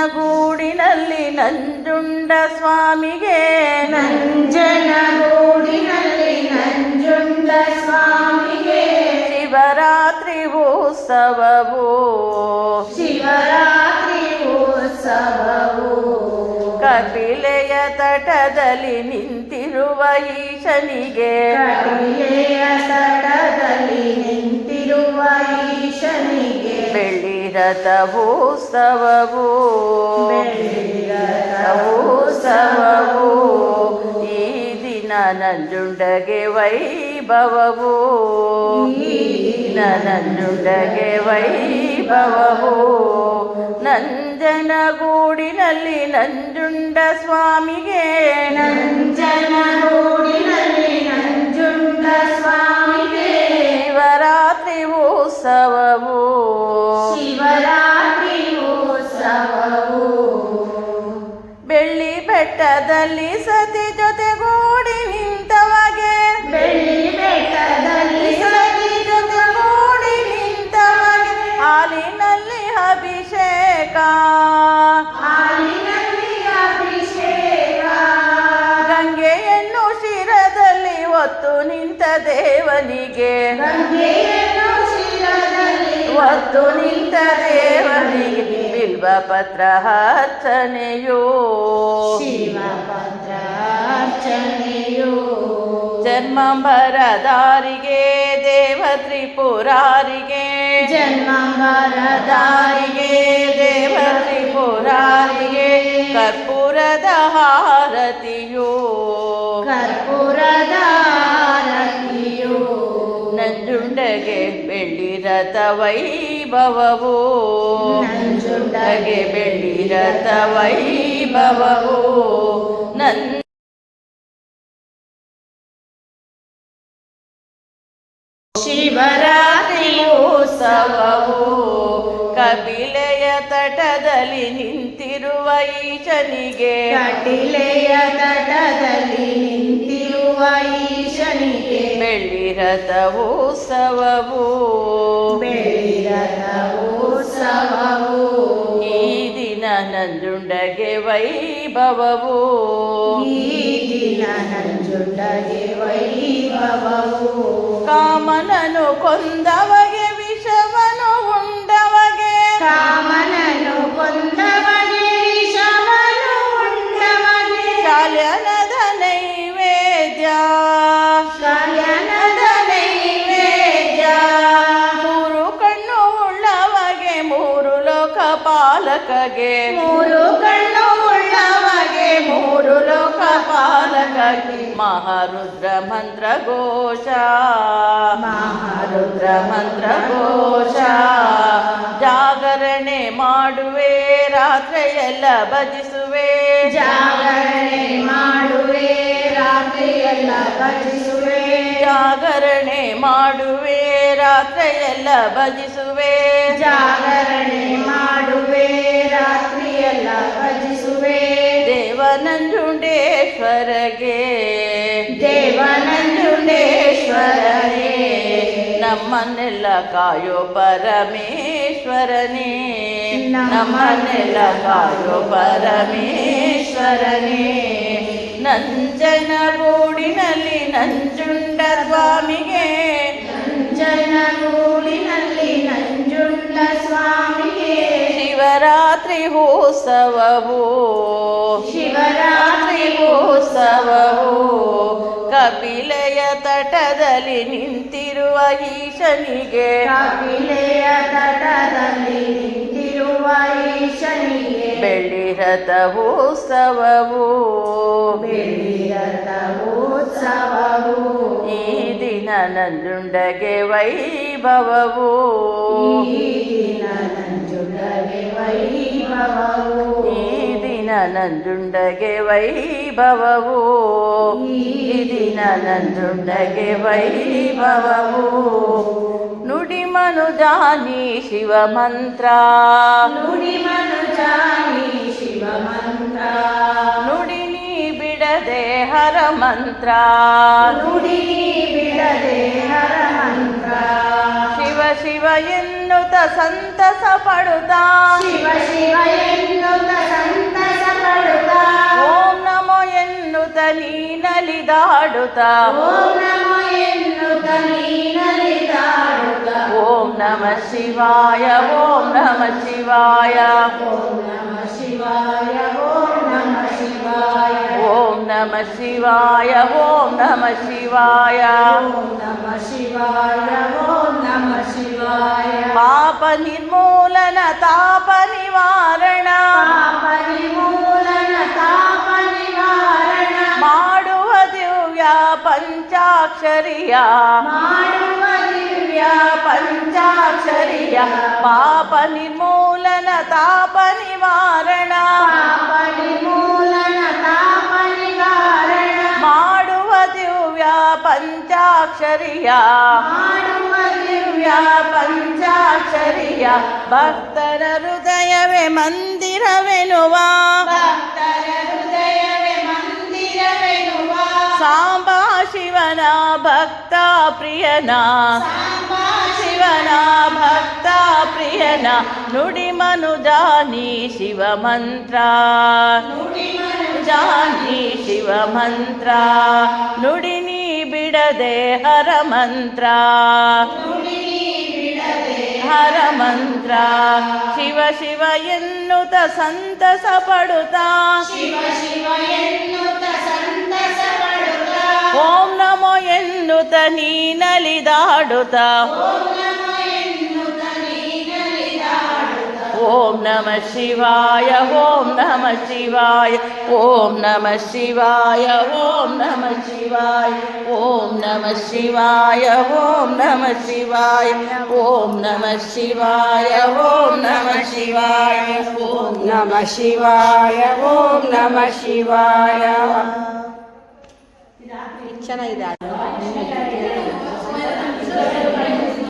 ನಂಜನಗೂಡಿನಲ್ಲಿ ನಂಜುಂಡ ಸ್ವಾಮಿಗೆ ನಂಜನಗೂಡಿನಲ್ಲಿ ನಂಜುಂಡ ಸ್ವಾಮಿಗೆ ಶಿವರಾತ್ರಿ ಉತ್ಸವವು ಶಿವರಾತ್ರಿ ಉತ್ಸವವು ಕಪಿಲೆಯ ತಟದಲ್ಲಿ ನಿಂತಿರುವ ಈಶನಿಗೆ ಕಪಿಲೆಯ ತಟದಲ್ಲಿ ನಿಂತಿರುವ ಈಶನಿಗೆ ಬೆಳ್ಳಿ ರಥೋತ್ಸವವು ಉತ್ಸವವು ಈ ದಿನ ನಂಜುಂಡಗೆ ವೈಭವವು ನಂಜುಂಡಗೆ ವೈಭವವು ನಂಜನಗೂಡಿನಲ್ಲಿ ನಂಜುಂಡ ಸ್ವಾಮಿಗೆ ನಂಜನಗೂಡಿನಲ್ಲಿ ನಂಜುಂಡ ಸ್ವಾಮಿಗೆ ಶಿವರಾತ್ರಿ ಉತ್ಸವವು ಶಿವರಾತ್ರಿ ಉತ್ಸವವು ಬೆಳ್ಳಿ ಬೆಟ್ಟದಲ್ಲಿ ಸತಿ ಜೊತೆಗೂಡಿ ನಿಂತವಗೆ ಬೆಳ್ಳಿ ಬೆಟ್ಟದಲ್ಲಿ ಸತಿ ಜೊತೆಗೂಡಿ ನಿಂತವಗೆ ಹಾಲಿನಲ್ಲಿ ಅಭಿಷೇಕ ಹಾಲಿನಲ್ಲಿ ಅಭಿಷೇಕ ಗಂಗೆಯನ್ನು ಶಿರದಲ್ಲಿ ಹೊತ್ತು ನಿಂತ ದೇವನಿಗೆ ಗಂಗೆಯನ್ನು ಶಿರದಲ್ಲಿ ಹೊತ್ತು ನಿಂತ ದೇವನಿಗೆ ಬಿಲ್ವ ಪತ್ರ ಅರ್ಚನೆಯೋ ಶಿವಪತ್ರ ಅರ್ಚನೆಯೋ ಜನ್ಮಾಂಬರದಾರಿಗೆ ದೇವ ತ್ರಿಪುರಾರಿಗೆ ಜನ್ಮಾಂಬರದಾರಿಗೆ ದೇವ ತ್ರಿಪುರಾರಿಗೆ ಕರ್ಪೂರದ ಹಾರತಿಯೋ ಕರ್ಪೂರದ ಆರತಿಯೋ ನಂಜುಂಡಗೆ ಬೆಳ್ಳಿ ರಥ ವೈಭವವು ನಂಜುಂಡಗೆ ಬೆಳ್ಳಿ ರಥ ವೈಭವವು ಶಿವರಾತ್ರಿ ಉತ್ಸವವು ಕಪಿಲೆಯ ತಟದಲ್ಲಿ ನಿಂತಿರುವ ಈಶನಿಗೆ ಕಟಿಲೆಯ ತಟದಲ್ಲಿ ನಿಂತಿರುವ ಈಶನಿಗೆ ಬೆಳ್ಳಿ ರಥ ಉತ್ಸವವು ಬೆಳ್ಳಿ ರಥ ಉತ್ಸವವು ಈ ದಿನ ನಂಜುಂಡಗೆ ವೈಭವವು ಈ ದಿನ ನಂಜುಂಡಗೆ ವೈಭವವು ಕಾಮನನು ಕೊಂದವಗೆ ವಿಷವನು ಉಂಡವಗೆ ಕಾಮನನು ಕೊಂದವಗೆ ವಿಷವನು ಉಂಡವಗೆ ಶಾಲ್ಯನದ ನೈವೇದ್ಯ ಶಾಲ್ಯನದ ನೈವೇದ್ಯ ಮೂರು ಕಣ್ಣು ಉಳ್ಳವಗೆ ಮೂರು ಲೋಕ ಪಾಲಕಗೆ ಮೂರು ಕಣ್ಣು ಉಳ್ಳವಗೆ ಮೂರು ಲೋಕ ಪಾಲಕಗೆ ಮಹಾರುದ್ರ ಮಂತ್ರ ಘೋಷ ಮಹಾರುದ್ರ ಮಂತ್ರ ಘೋಷ ಜಾಗರಣೆ ಮಾಡುವೆ ರಾತ್ರಿಯೆಲ್ಲ ಭಜಿಸುವೆ ಜಾಗರಣೆ ಮಾಡುವೆ ರಾತ್ರಿಯೆಲ್ಲ ಭಜಿಸುವೆ ಜಾಗರಣೆ ಮಾಡುವೆ ರಾತ್ರಿಯೆಲ್ಲ ಭಜಿಸುವೆ ಜಾಗರಣೆ ಮಾಡುವೆ ರಾತ್ರಿಯೆಲ್ಲ ಭಜಿಸುವೆ ದೇವನಂಜುಂಡೇಶ್ವರಗೆ ದೇವನಂಜುಂಡೇಶ್ವರನೇ ನಮ್ಮನ್ನೆಲ್ಲ ಕಾಯೋ ಪರಮೇಶ್ವರನೇ ನಮ್ಮನ್ನೆಲ್ಲ ಕಾಯೋ ಪರಮೇಶ್ವರನೇ ನಂಜನಗೂಡಿನಲ್ಲಿ ನಂಜುಂಡ ಸ್ವಾಮಿಗೆ ನಂಜನಗೂಡಿನಲ್ಲಿ ನಂಜುಂಡ ಸ್ವಾಮಿಗೆ ಶಿವರಾತ್ರಿ ಉತ್ಸವವು ಶಿವರಾತ್ರಿ ಉತ್ಸವವು ಕಪಿಲೆಯ ತಟದಲ್ಲಿ ನಿಂತಿರುವ ಈಶನಿಗೆ ಕಪಿಲೆಯ ತಟದಲ್ಲಿ ನಿಂತಿರುವ ಈಶನಿಗೆ ಬೆಳ್ಳಿ ರಥ ಉತ್ಸವವು ಬೆಳ್ಳಿ ರಥ ಉತ್ಸವವು ಈ ದಿನ ನಂಜುಂಡಗೆ ವೈಭವವು ಈ ದಿನ ನಂಜುಂಡಗೆ ವೈಭವವು ಈ ದಿನ ನಂಜುಂಡಗೆ ವೈಭವವು ಈ ದಿನ ನಂಜುಂಡಗೆ ವೈಭವವು ನುಡಿ ಮನುಜಾನಿ ಶಿವ ಮಂತ್ರ ನುಡಿ ಮನುಜಾನಿ ಶಿವ ಮಂತ್ರ ನುಡಿ ನೀ ಬಿಡದೆ ಹರ ಮಂತ್ರ ನುಡಿ ಬಿಡದೆ ಹರ ಮಂತ್ರ ಶಿವ ಎನ್ನುತ್ತ ಸಂತಸ ಪಡುತ್ತಾ ಶಿವ ಶಿವ ಎನ್ನುತ್ತ ನಲಿದಾಡುತ್ತ ಓಂ ನಮೋ ಎನ್ನುತ್ತ ನೀ ನಲಿದಾಡುತ್ತ ಓಂ ನಮಃ ಶಿವಾಯ ಓಂ ನಮಃ ಶಿವಾಯ ಓಂ ನಮಃ ಶಿವಾಯ ಓಂ ನಮಃ ಶಿವಾಯ ಓಂ ನಮಃ ಶಿವಾಯ ಓಂ ನಮಃ ಶಿವಾಯ ಓಂ ನಮಃ ಶಿವಾಯ ಓಂ ನಮಃ ಶಿವಾಯ ಪಾಪ ನಿರ್ಮೂಲನ ತಾಪ ನಿವಾರಣ ಪಾಪ ನಿರ್ಮೂಲನ ತಾಪ ನಿವಾರಣ ಮಾಡುವ ದಿವ್ಯ ಪಂಚಾಕ್ಷರಿಯ ಮಾಡುವ ದಿವ್ಯ ಪಂಚಾಕ್ಷರಿಯ ಪಾಪ ನಿರ್ಮೂಲನ ತಾಪ ನಿವಾರಣ ಪಾಪ ನಿರ್ಮೂಲನ ತಾಪ ನಿವಾರಣ ಮಾಡುವ ದಿವ್ಯ ಪಂಚಾಕ್ಷರಿಯ ಮಾಡುವ ದಿವ್ಯ ಪಂಚಾಕ್ಷರಿಯ ಭಕ್ತರ ಹೃದಯವೇ ಮಂದಿರವೆನುವ ಭಕ್ತರ ಹೃದಯವೇ ಮಂದಿರವೆನುವ ಸಾಂಬ ಶಿವನ ಭಕ್ತ ಪ್ರಿಯನ ಸಾಂಬ ಶಿವನ ಭಕ್ತ ಪ್ರಿಯನ ನುಡಿ ಮನುಜಾನಿ ಶಿವ ಮಂತ್ರ ನುಡಿ ಜಾನಿ ಶಿವ ಮಂತ್ರ ನುಡಿ ನೀ ಬಿಡದೆ ಹರ ಮಂತ್ರ ನುಡಿ ಬಿಡದೆ ಹರ ಮಂತ್ರ ಶಿವ ಶಿವ ಎನ್ನುತ್ತ ಸಂತಸ ಪಡುತ್ತ ಶಿವ ಶಿವ ಎನ್ನುತ್ತ ಸಂತಸ ಪಡುತ್ತ ಓಂ ನಮೋ ಎನ್ನುತ್ತ ನೀ ನಲಿದಾಡುತ್ತ ಓಂ ನಮೋ ಎನ್ನುತ್ತ ನೀ ನಲಿದಾಡುತ್ತ ಓಂ ನಮಃ ಶಿವಾಯ ಓಂ ನಮಃ ಶಿವಾಯ ಓಂ ನಮಃ ಶಿವಾಯ ಓಂ ನಮಃ ಶಿವಾಯ ಓಂ ನಮಃ ಶಿವಾಯ ಓಂ ನಮಃ ಶಿವಾಯ ಓಂ ನಮಃ ಶಿವಾಯ ಓಂ ನಮಃ ಶಿವಾಯ ಓಂ ನಮಃ ಶಿವಾಯ ಓಂ ನಮಃ ಶಿವಾಯ. ಚೆನ್ನಾಗಿದೆ.